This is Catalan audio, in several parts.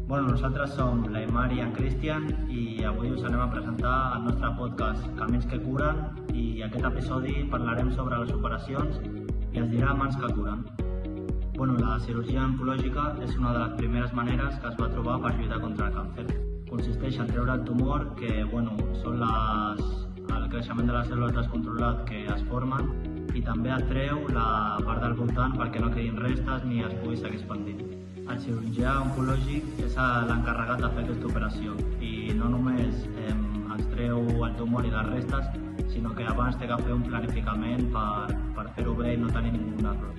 Nosaltres som l'Aimar i en Cristian i avui us anem a presentar el nostre podcast Camins que curen, i aquest episodi parlarem sobre les operacions i es dirà mans que curen. La cirurgia oncològica és una de les primeres maneres que es va trobar per lluitar contra el càncer. Consisteix en treure el tumor, que són el creixement de les cèl·lules descontrolat que es formen, i també et treu la part del voltant perquè no quedin restes ni es pugui seguir expandint. El cirurgià oncològic és l'encarregat de fer aquesta operació i no només extreu el tumor i les restes, sinó que abans té que fer un planificament per fer-ho bé i no tenir ningú error.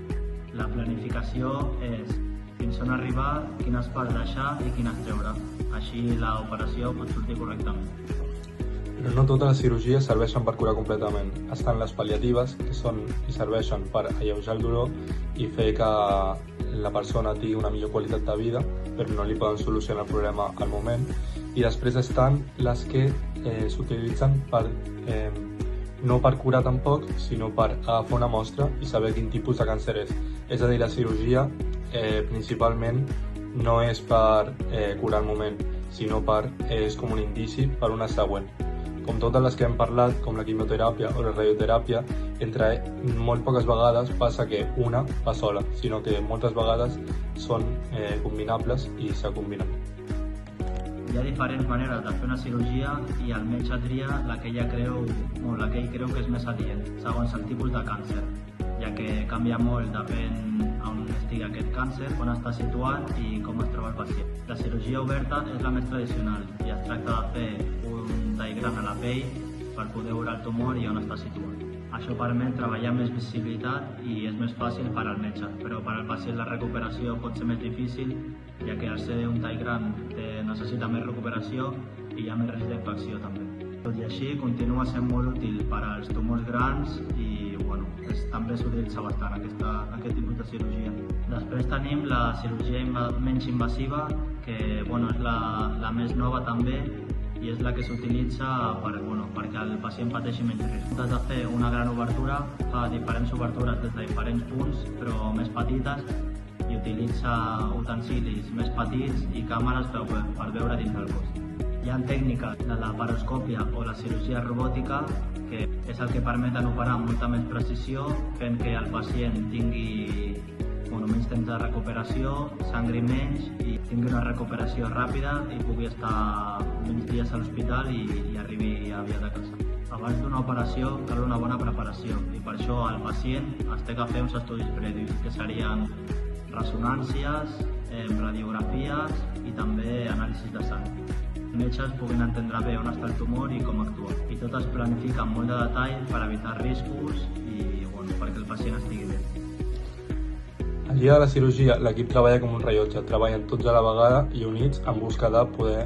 La planificació és fins on arribar, quines parts deixar i quines treure. Així l'operació pot sortir correctament. Però no totes les cirurgies serveixen per curar completament. Estan les pal·liatives, que serveixen per alleujar el dolor i fer que la persona tingui una millor qualitat de vida, però no li poden solucionar el problema al moment. I després estan les que s'utilitzen no per curar tampoc, sinó per agafar una mostra i saber quin tipus de càncer és. És a dir, la cirurgia principalment no és per curar el moment, sinó és com un indici per una següent. Com totes les que hem parlat, com la quimioteràpia o la radioteràpia, entre molt poques vegades passa que una va sola, sinó que moltes vegades són combinables i se combinen. Hi ha diferents maneres de fer una cirurgia i el metge tria la que ell creu que és més adient, segons el tipus de càncer, ja que canvia molt depèn on estigui aquest càncer, on està situat i com es troba el pacient. La cirurgia oberta és la més tradicional i es tracta de fer un diagram a la pell per poder veure el tumor i on està situat. Això permet treballar amb més visibilitat i és més fàcil per al metge, però per al pacient la recuperació pot ser més difícil, ja que al ser un diagram necessita més recuperació i hi ha més risc d'infecció també. Tot i així, continua sent molt útil per als tumors grans i també s'utilitza bastant aquest tipus de cirurgia. Després tenim la cirurgia menys invasiva, que és la més nova també, i és la que s'utilitza perquè el pacient pateixi menys risc. Has de fer una gran obertura, fa diferents obertures des de diferents punts, però més petites, i utilitza utensilis més petits i càmeres per veure dins del cos. Hi ha tècniques de la laparoscòpia o la cirurgia robòtica, que és el que permeten operar amb molta més precisió, fent que el pacient tingui menys temps de recuperació, sangri menys i tingui una recuperació ràpida i pugui estar menys dies a l'hospital i arribi aviat a casa. Abans d'una operació cal una bona preparació i per això el pacient es té que fer uns estudis previs, que serien ressonàncies, radiografies i també anàlisis de sang. Els metges puguin entendre bé on està el tumor i com actuar. I tot es planifica amb molt de detall per evitar riscos i perquè el pacient estigui bé. El dia de la cirurgia, l'equip treballa com un rellotge, treballen tots a la vegada i units en busca de poder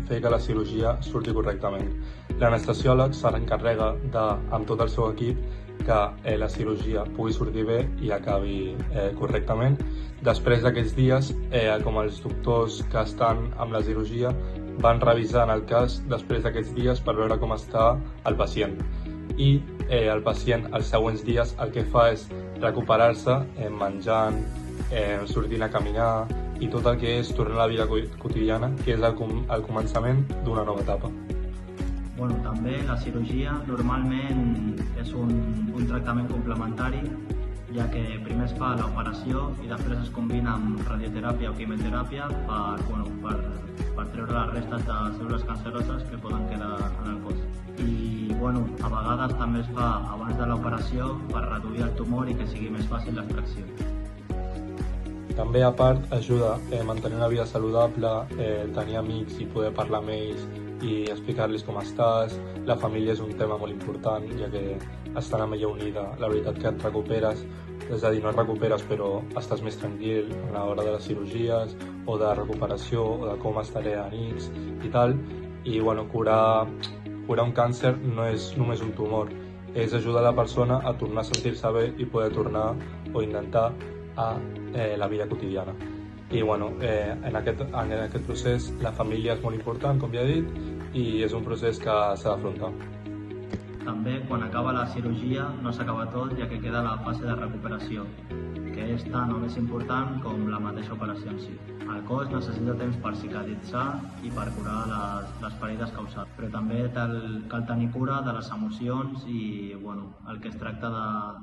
fer que la cirurgia surti correctament. L'anestesiòleg se n'encarrega amb tot el seu equip que la cirurgia pugui sortir bé i acabi correctament. Després d'aquests dies, com els doctors que estan amb la cirurgia van revisant el cas després d'aquests dies per veure com està el pacient. I el pacient els següents dies el que fa és recuperar-se menjant, sortint a caminar i tot el que és tornar a la vida quotidiana, que és el començament d'una nova etapa. També la cirurgia normalment és un tractament complementari, ja que primer es fa l'operació i després es combina amb radioteràpia o quimioteràpia per treure les restes de cèl·lules canceroses que poden quedar en el cos. I a vegades també es fa abans de l'operació per reduir el tumor i que sigui més fàcil l'extracció. També, a part, ajuda a mantenir una vida saludable, tenir amics i poder parlar amb ells i explicar-los com estàs. La família és un tema molt important, ja que estan amb ella unida. La veritat que et recuperes, és a dir, no et recuperes, però estàs més tranquil a l'hora de les cirurgies o de recuperació o de com estaré a nits i tal. I curar un càncer no és només un tumor, és ajudar la persona a tornar a sentir-se bé i poder tornar o intentar a la vida quotidiana. I en aquest procés la família és molt important, com ja he dit, i és un procés que s'ha d'afrontar. També, quan acaba la cirurgia, no s'acaba tot, ja que queda la fase de recuperació, que que és tant o més important com la mateixa operació en si. El cos necessita temps per cicatritzar i per curar les ferides causades, però també cal tenir cura de les emocions i el que es tracta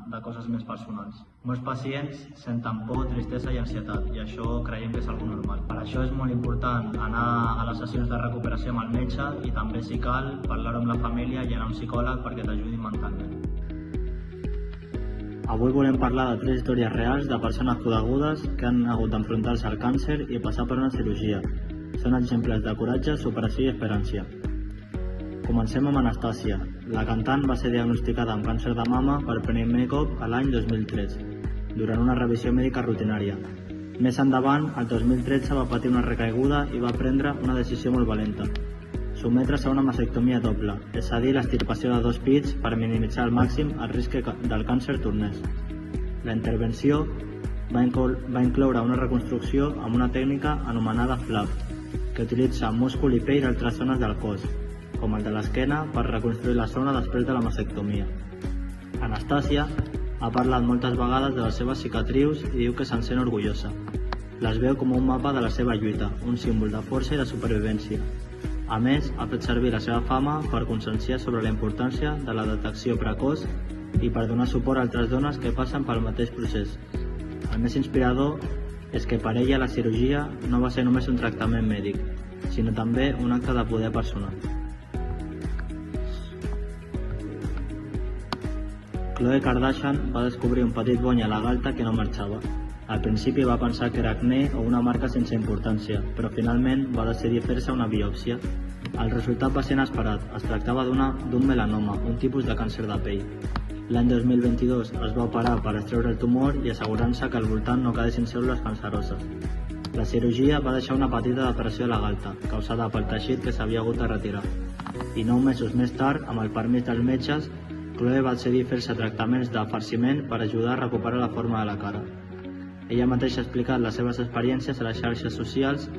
de coses més personals. Molts pacients senten por, tristesa i ansietat, i això creiem que és algo normal. Per això és molt important anar a les sessions de recuperació amb el metge i també, si cal, parlar-ho amb la família i anar a un psicòleg perquè t'ajudi mentalment. Avui volem parlar de 3 històries reals de persones conegudes que han hagut d'enfrontar-se al càncer i passar per una cirurgia. Són exemples de coratge, superació i esperança. Comencem amb Anastàcia. La cantant va ser diagnosticada amb càncer de mama per primer cop a l'any 2003, durant una revisió mèdica rutinària. Més endavant, el 2013 va patir una recaiguda i va prendre una decisió molt valenta: sotmetre's a una mastectomia doble, és a dir, l'extirpació de 2 pits per minimitzar al màxim el risc que del càncer tornés. La intervenció va incloure una reconstrucció amb una tècnica anomenada FLAP, que utilitza múscul i pell d'altres zones del cos, com el de l'esquena, per reconstruir la zona després de la mastectomia. Anastàcia ha parlat moltes vegades de les seves cicatrius i diu que se'n sent orgullosa. Les veu com un mapa de la seva lluita, un símbol de força i de supervivència. A més, ha fet servir la seva fama per conscienciar sobre la importància de la detecció precoç i per donar suport a altres dones que passen pel mateix procés. El més inspirador és que per ella la cirurgia no va ser només un tractament mèdic, sinó també un acte de poder personal. Khloe Kardashian va descobrir un petit bony a la galta que no marxava. Al principi va pensar que era acné o una marca sense importància, però finalment va decidir fer-se una biòpsia. El resultat va ser inesperat. Es tractava d'un melanoma, un tipus de càncer de pell. L'any 2022 es va operar per extreure el tumor i assegurar-se que al voltant no quedessin cèl·lules canceroses. La cirurgia va deixar una petita depressió a la galta, causada pel teixit que s'havia hagut de retirar. I 9 mesos més tard, amb el permís dels metges, Khloe va decidir fer-se tractaments de farciment per ajudar a recuperar la forma de la cara. Ella mateixa ha explicat les seves experiències a les xarxes socials,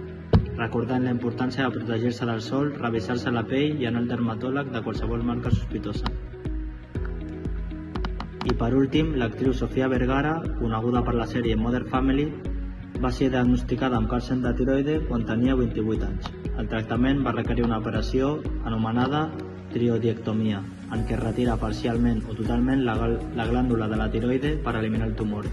recordant la importància de protegir-se del sol, revisar-se la pell i anar al dermatòleg de qualsevol marca sospitosa. I per últim, l'actriu Sofía Vergara, coneguda per la sèrie Modern Family, va ser diagnosticada amb càncer de tiroide quan tenia 28 anys. El tractament va requerir una operació anomenada tiroidectomia, en què es retira parcialment o totalment la glàndula de la tiroide per eliminar el tumor.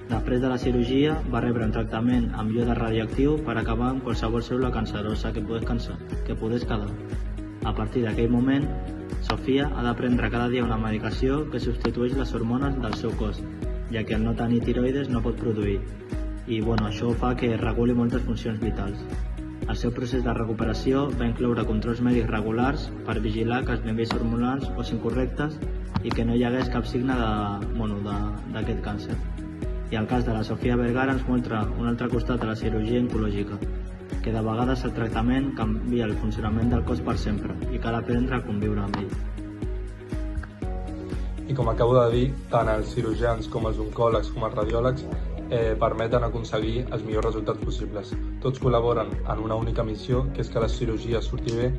Després de la cirurgia, va rebre un tractament amb iode radioactiu per acabar amb qualsevol cèl·lula cancerosa que pogués quedar. A partir d'aquell moment, Sofía ha de prendre cada dia una medicació que substitueix les hormones del seu cos, ja que al no tenir tiroides no pot produir, i això fa que reguli moltes funcions vitals. El seu procés de recuperació va incloure controls mèdics regulars per vigilar que els nivells hormonals fossin correctes i que no hi hagués cap signe d'aquest càncer. I el cas de la Sofía Vergara ens mostra un altre costat de la cirurgia oncològica, que de vegades el tractament canvia el funcionament del cos per sempre i cal aprendre a conviure amb ell. I com acabo de dir, tant els cirurgians com els oncòlegs com els radiòlegs permeten aconseguir els millors resultats possibles. Tots col·laboren en una única missió, que és que la cirurgia surti bé,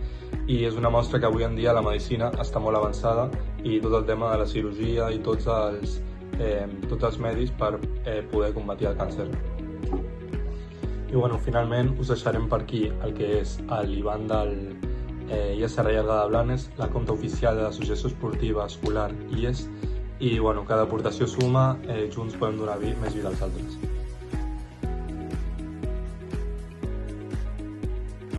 i és una mostra que avui en dia la medicina està molt avançada i tot el tema de la cirurgia i tots els medis per poder combatir el càncer. I finalment us deixarem per aquí el que és l'Ivan del IES Llarga de Blanes, la compte oficial de l'Associació Esportiva Escolar IES, i cada aportació suma, junts podem donar més vida als altres.